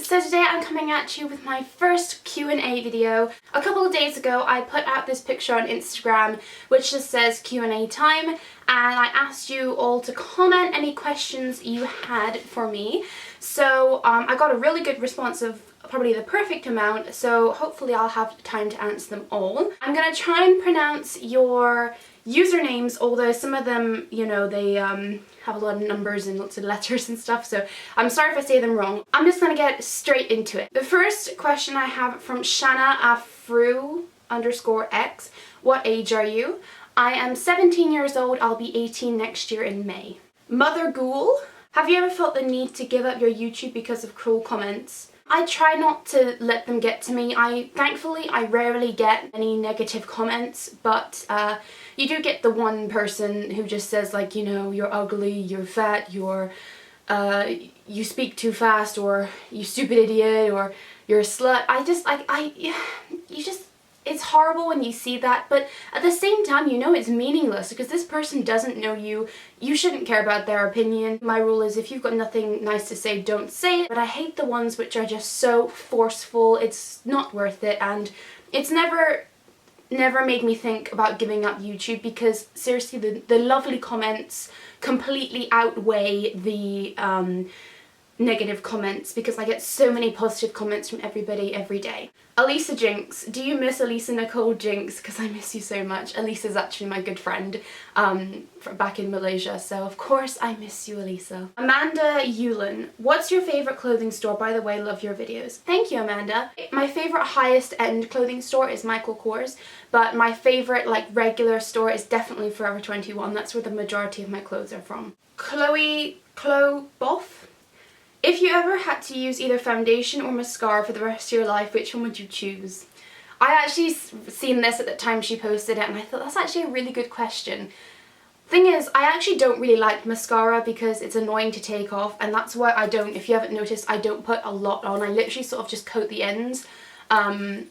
so today I'm coming at you with my first Q&A video. A couple of days ago I put out this picture on Instagram which just says Q&A time, and I asked you all to comment any questions you had for me. So I got a really good response of probably the perfect amount, so hopefully I'll have time to answer them all. I'm gonna try and pronounce your usernames, although some of them, you know, they have a lot of numbers and lots of letters and stuff, so I'm sorry if I say them wrong. I'm just gonna get straight into it. The first question I have from Shanna Afru_X. What age are you? I am 17 years old. I'll be 18 next year in May. Mother Ghoul. Have you ever felt the need to give up your YouTube because of cruel comments? I try not to let them get to me. Thankfully, I rarely get any negative comments, but you do get the one person who just says, like, you know, you're ugly, you're fat, you speak too fast, or you stupid idiot, or you're a slut. It's horrible when you see that, but at the same time, you know it's meaningless because this person doesn't know you. You shouldn't care about their opinion. My rule is if you've got nothing nice to say, don't say it. But I hate the ones which are just so forceful. It's not worth it, and it's never made me think about giving up YouTube because seriously, the lovely comments completely outweigh the negative comments because I get so many positive comments from everybody every day. Elisa Jinx. Do you miss Elisa Nicole Jinx? Because I miss you so much. Elisa's actually my good friend back in Malaysia, so of course I miss you, Elisa. Amanda Yulin. What's your favourite clothing store? By the way, love your videos. Thank you, Amanda. My favourite highest end clothing store is Michael Kors, but my favourite like regular store is definitely Forever 21. That's where the majority of my clothes are from. Chloe Boff. If you ever had to use either foundation or mascara for the rest of your life, which one would you choose? I actually seen this at the time she posted it and I thought that's actually a really good question. Thing is, I actually don't really like mascara because it's annoying to take off, and that's why I don't, if you haven't noticed, I don't put a lot on. I literally sort of just coat the ends. And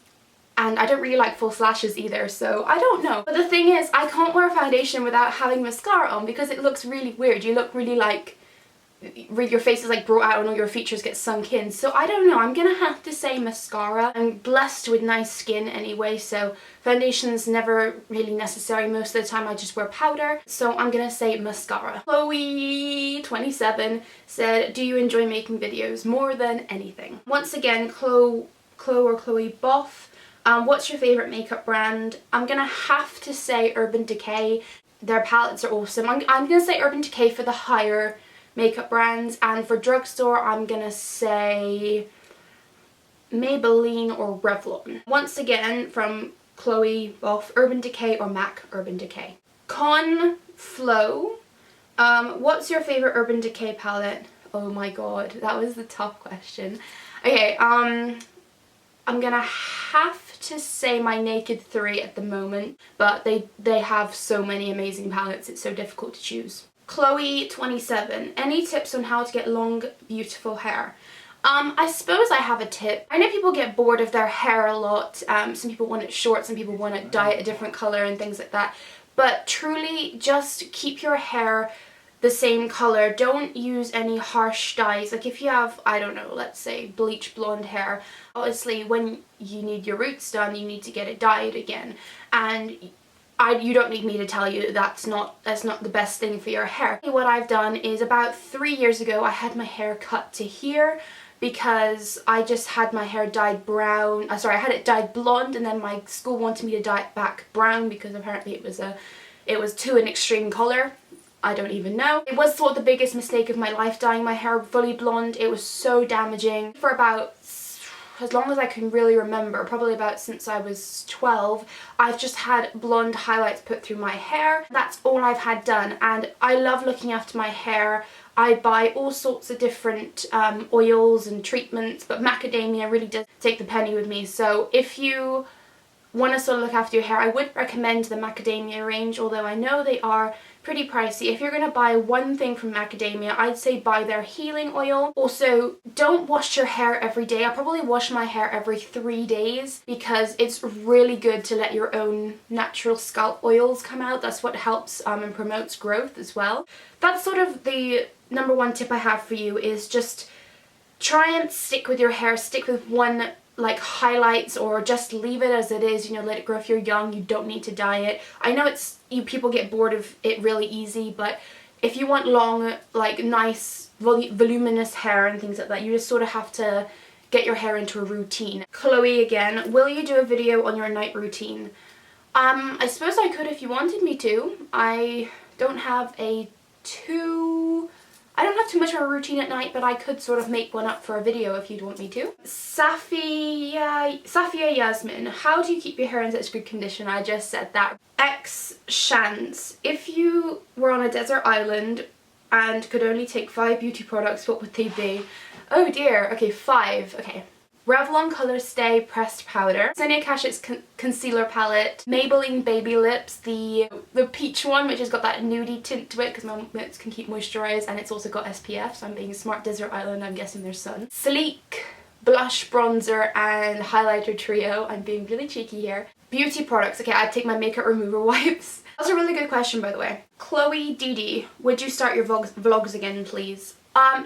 I don't really like false lashes either, so I don't know. But the thing is, I can't wear foundation without having mascara on because it looks really weird. You look really like your face is like brought out and all your features get sunk in, so I don't know. I'm gonna have to say mascara. I'm blessed with nice skin anyway, so foundation's never really necessary. Most of the time I just wear powder, so I'm gonna say mascara. Chloe27 said, do you enjoy making videos? More than anything. Once again, Chloe Boff. What's your favourite makeup brand? I'm gonna have to say Urban Decay. Their palettes are awesome. I'm gonna say Urban Decay for the higher makeup brands, and for drugstore I'm gonna say Maybelline or Revlon. Once again from Chloe Boff, Urban Decay or MAC Urban Decay. Con Flow. What's your favourite Urban Decay palette? Oh my god, that was the tough question. Okay, I'm gonna have to say my Naked 3 at the moment, but they have so many amazing palettes, it's so difficult to choose. Chloe27. Any tips on how to get long, beautiful hair? I suppose I have a tip. I know people get bored of their hair a lot. Some people want it short, some people want it dyed a different colour and things like that. But truly, just keep your hair the same colour. Don't use any harsh dyes. Like if you have, I don't know, let's say bleach blonde hair, obviously when you need your roots done, you need to get it dyed again. And you don't need me to tell you that's not the best thing for your hair. What I've done is about 3 years ago I had my hair cut to here because I just had my hair dyed brown. I had it dyed blonde, and then my school wanted me to dye it back brown because apparently it was too an extreme colour. I don't even know. It was sort of the biggest mistake of my life, dyeing my hair fully blonde. It was so damaging. For about as long as I can really remember, probably about since I was 12, I've just had blonde highlights put through my hair. That's all I've had done, and I love looking after my hair. I buy all sorts of different oils and treatments, but macadamia really does take the penny with me. So if you want to sort of look after your hair, I would recommend the macadamia range, although I know they are pretty pricey. If you're going to buy one thing from macadamia, I'd say buy their healing oil. Also, don't wash your hair every day. I probably wash my hair every 3 days because it's really good to let your own natural scalp oils come out. That's what helps and promotes growth as well. That's sort of the number one tip I have for you, is just try and stick with your hair, stick with one like highlights, or just leave it as it is, you know, let it grow. If you're young, you don't need to dye it. I know people get bored of it really easy, but if you want long, like nice voluminous hair and things like that, you just sort of have to get your hair into a routine. Chloe again, will you do a video on your night routine? I suppose I could if you wanted me to. I don't have too much of a routine at night, but I could sort of make one up for a video if you'd want me to. Safia Yasmin, how do you keep your hair in such good condition? I just said that. X Shans, if you were on a desert island and could only take 5 beauty products, what would they be? Oh dear, okay, 5, okay. Revlon Color Stay Pressed Powder, Sonia Kashuk's concealer palette, Maybelline Baby Lips, the peach one, which has got that nudie tint to it because my lips can keep moisturised, and it's also got SPF, so I'm being a smart desert island, I'm guessing there's sun. Sleek blush, bronzer and highlighter trio. I'm being really cheeky here. Beauty products, okay, I'd take my makeup remover wipes. That's a really good question, by the way. Chloe Didi, would you start your vlogs again, please?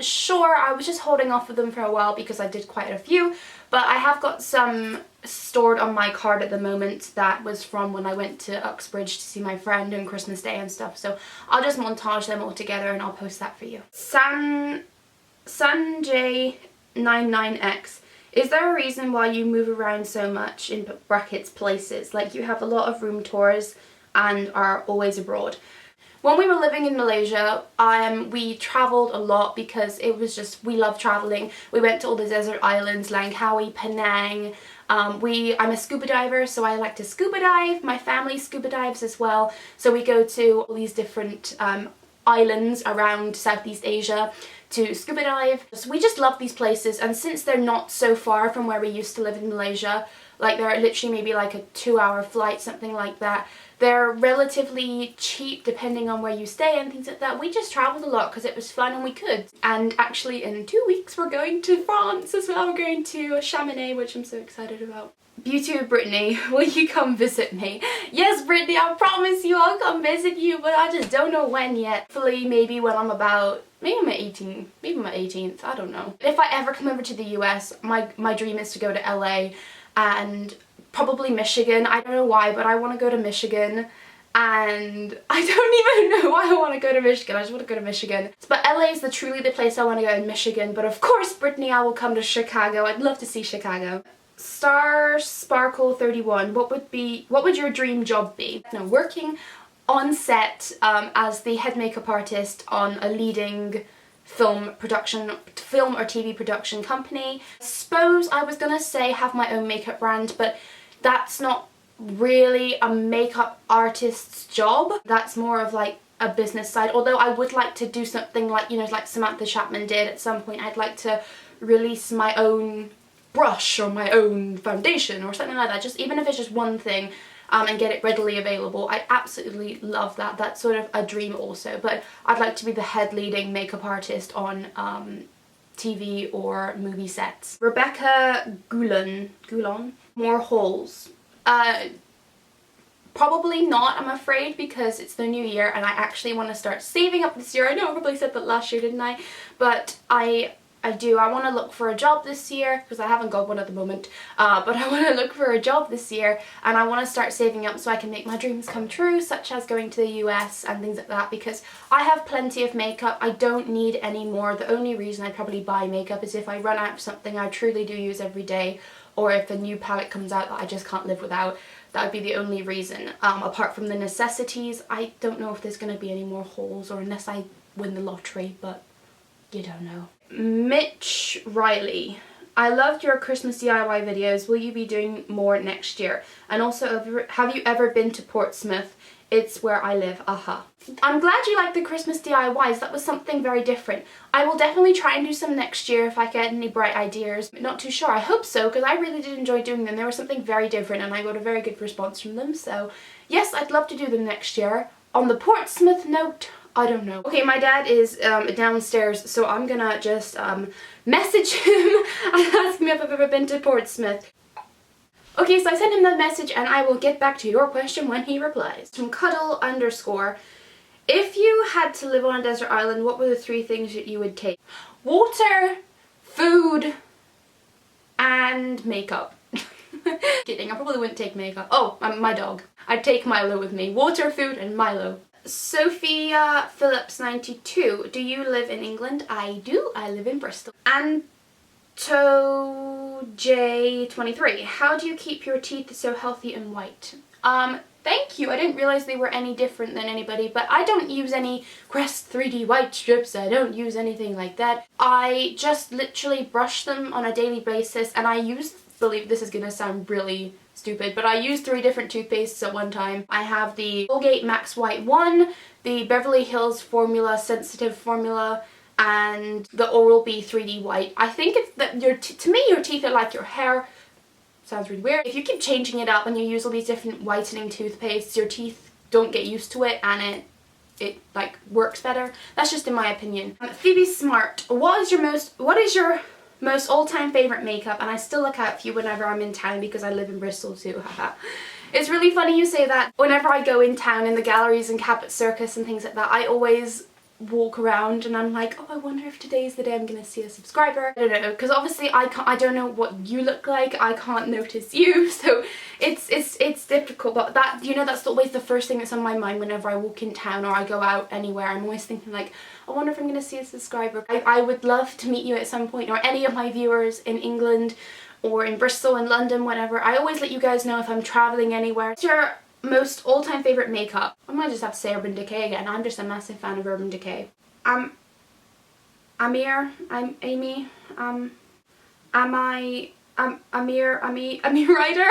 Sure, I was just holding off with them for a while because I did quite a few, but I have got some stored on my card at the moment that was from when I went to Uxbridge to see my friend on Christmas Day and stuff, so I'll just montage them all together and I'll post that for you. Sanjay99X, is there a reason why you move around so much, in brackets places, like you have a lot of room tours and are always abroad? When we were living in Malaysia, we travelled a lot because it was just, we love travelling. We went to all the desert islands, Langkawi, Penang. I'm a scuba diver, so I like to scuba dive. My family scuba dives as well. So we go to all these different islands around Southeast Asia to scuba dive. So we just love these places, and since they're not so far from where we used to live in Malaysia, like they're literally maybe like a 2-hour flight, something like that. They're relatively cheap depending on where you stay and things like that. We just travelled a lot because it was fun and we could. And actually in 2 weeks we're going to France as well. We're going to Chamonix, which I'm so excited about. Beauty with Brittany, will you come visit me? Yes, Brittany, I promise you I'll come visit you, but I just don't know when yet. Hopefully maybe when I'm about, maybe my 18th, I don't know. If I ever come over to the US, my dream is to go to LA and probably Michigan. I don't know why, but I want to go to Michigan, and I don't even know why I want to go to Michigan. I just want to go to Michigan. But LA is truly the place I want to go in Michigan. But of course, Brittany, I will come to Chicago. I'd love to see Chicago. Star Sparkle 31. What would your dream job be? No, working on set as the head makeup artist on a leading film or TV production company. Suppose I was gonna say have my own makeup brand, but that's not really a makeup artist's job. That's more of like a business side, although I would like to do something like, you know, like Samantha Chapman did at some point. I'd like to release my own brush or my own foundation or something like that, just even if it's just one thing, and get it readily available. I absolutely love that. That's sort of a dream also, but I'd like to be the head leading makeup artist on TV or movie sets. Rebecca Goulon, more hauls. Probably not, I'm afraid, because it's the new year and I actually want to start saving up this year. I know I probably said that last year, didn't I? But I want to look for a job this year, because I haven't got one at the moment, but I want to look for a job this year, and I want to start saving up so I can make my dreams come true, such as going to the US and things like that, because I have plenty of makeup. I don't need any more. The only reason I probably buy makeup is if I run out of something I truly do use every day, or if a new palette comes out that I just can't live without. That would be the only reason. Apart from the necessities, I don't know if there's going to be any more hauls, or unless I win the lottery, but you don't know. Mitch Riley, I loved your Christmas DIY videos. Will you be doing more next year? And also, have you ever been to Portsmouth? It's where I live. Aha. I'm glad you like the Christmas DIYs. That was something very different. I will definitely try and do some next year if I get any bright ideas. Not too sure. I hope so, because I really did enjoy doing them. They were something very different and I got a very good response from them. So yes, I'd love to do them next year. On the Portsmouth note, I don't know. Okay, my dad is downstairs, so I'm gonna just message him and ask him if I've ever been to Portsmouth. Okay, so I sent him that message and I will get back to your question when he replies. From Cuddle_, if you had to live on a desert island, what were the 3 things that you would take? Water, food and makeup. Kidding, I probably wouldn't take makeup. Oh, my dog. I'd take Milo with me. Water, food, and Milo. Sophia Phillips 92. Do you live in England? I do. I live in Bristol. Anto J 23. How do you keep your teeth so healthy and white? Thank you. I didn't realize they were any different than anybody, but I don't use any Crest 3D white strips. I don't use anything like that. I just literally brush them on a daily basis, and I use, believe this is gonna sound really stupid, but I use 3 different toothpastes at one time. I have the Colgate Max White 1, the Beverly Hills Formula Sensitive Formula, and the Oral-B 3D White. I think it's that to me your teeth are like your hair. Sounds really weird. If you keep changing it up and you use all these different whitening toothpastes, your teeth don't get used to it, and it like works better. That's just in my opinion. Phoebe Smart, what is your most all-time favorite makeup? And I still look out for you whenever I'm in town because I live in Bristol too. Haha. It's really funny you say that. Whenever I go in town in the galleries and Cabot Circus and things like that, I always walk around and I'm like, oh, I wonder if today's the day I'm gonna see a subscriber. I don't know, because obviously I don't know what you look like. I can't notice you, so it's difficult. But that, you know, that's always the first thing that's on my mind whenever I walk in town or I go out anywhere. I'm always thinking like, I wonder if I'm gonna see a subscriber. I would love to meet you at some point, or any of my viewers in England or in Bristol and London, whatever. I always let you guys know if I'm traveling anywhere. What's your most all-time favorite makeup? I might just have to say Urban Decay again. I'm just a massive fan of Urban Decay. I'm Aimee, Aimee Ryder?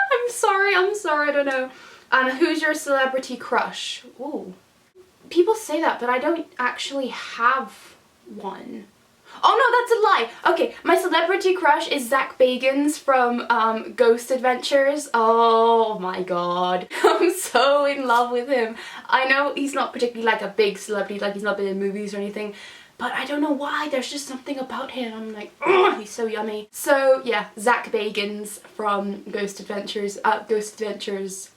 I'm sorry, I don't know. And who's your celebrity crush? Ooh. People say that, but I don't actually have one. Oh no, that's a lie. Okay, my celebrity crush is Zach Bagans from Ghost Adventures. Oh my god. I'm so in love with him. I know he's not particularly like a big celebrity, like he's not been in movies or anything, but I don't know why, there's just something about him. I'm like, oh, he's so yummy. So yeah, Zach Bagans from Ghost Adventures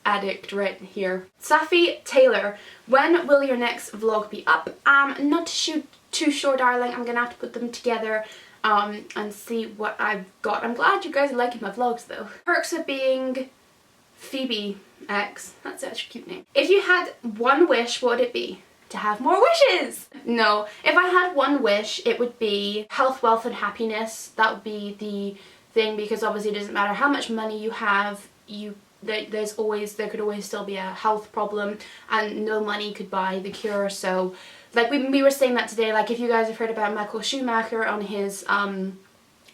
addict right here. Safi Taylor, when will your next vlog be up? Not too sure, darling. I'm gonna have to put them together and see what I've got. I'm glad you guys are liking my vlogs though. Perks of being Phoebe X. That's such a cute name. If you had one wish, what would it be? To have more wishes! No, if I had one wish, it would be health, wealth, and happiness. That would be the thing, because obviously it doesn't matter how much money you have, there could always still be a health problem, and no money could buy the cure. So like we were saying that today, like if you guys have heard about Michael Schumacher on his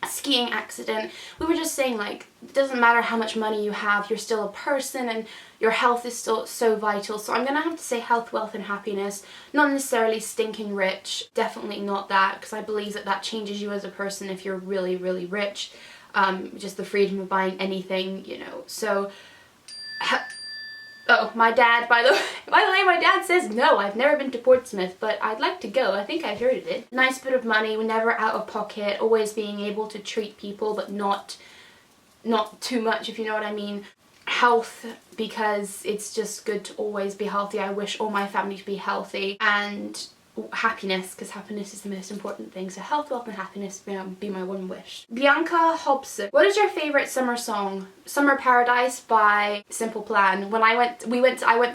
skiing accident, we were just saying like it doesn't matter how much money you have, you're still a person and your health is still so vital. So I'm gonna have to say health, wealth, and happiness. Not necessarily stinking rich, definitely not that, because I believe that changes you as a person if you're really, really rich. Just the freedom of buying anything, you know. So oh, my dad, by the way, my dad says no, I've never been to Portsmouth, but I'd like to go. I think I've heard of it. Nice bit of money, never out of pocket, always being able to treat people, but not too much, if you know what I mean. Health, because it's just good to always be healthy. I wish all my family to be healthy. And happiness, because happiness is the most important thing. So health, wealth, and happiness be my one wish. Bianca Hobson, what is your favorite summer song? Summer Paradise by Simple Plan. When I went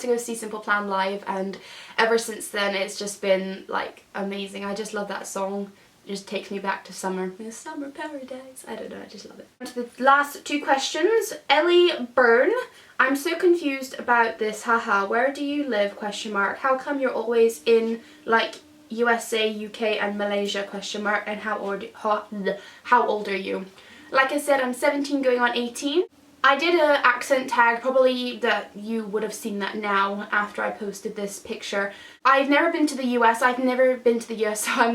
to go see Simple Plan live, and ever since then it's just been like amazing. I just love that song. It just takes me back to summer. Summer paradise. I don't know, I just love it. On to the last 2 questions. Ellie Byrne, I'm so confused about this, haha. Where do you live? Question mark. How come you're always in like USA, UK, and Malaysia? Question mark. And how old are you? Like I said, I'm 17 going on 18. I did a accent tag, probably that you would have seen that now after I posted this picture. I've never been to the US, so I'm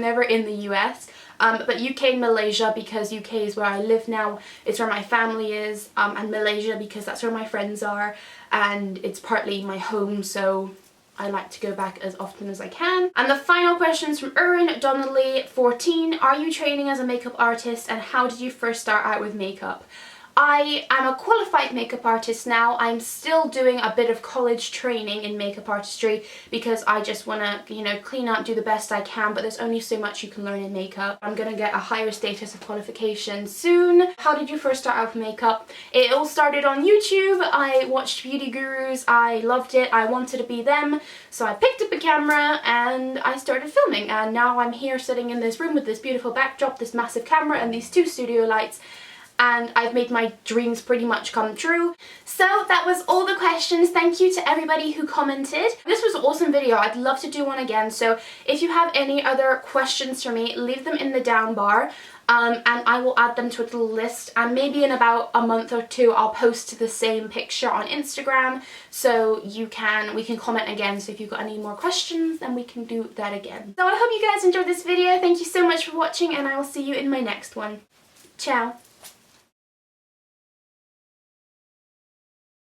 never in the US. But UK and Malaysia, because UK is where I live now, it's where my family is, and Malaysia because that's where my friends are, and it's partly my home, so I like to go back as often as I can. And the final question is from Erin Donnelly, 14. Are you training as a makeup artist, and how did you first start out with makeup? I am a qualified makeup artist now. I'm still doing a bit of college training in makeup artistry because I just want to, you know, clean up, do the best I can, but there's only so much you can learn in makeup. I'm gonna get a higher status of qualification soon. How did you first start out with makeup? It all started on YouTube. I watched beauty gurus, I loved it, I wanted to be them, so I picked up a camera and I started filming, and now I'm here sitting in this room with this beautiful backdrop, this massive camera and these 2 studio lights, and I've made my dreams pretty much come true. So that was all the questions. Thank you to everybody who commented. This was an awesome video. I'd love to do one again, so if you have any other questions for me, leave them in the down bar. And I will add them to a little list, and maybe in about a month or 2 I'll post the same picture on Instagram, so we can comment again. So if you've got any more questions, then we can do that again. So I hope you guys enjoyed this video. Thank you so much for watching, and I will see you in my next one. Ciao!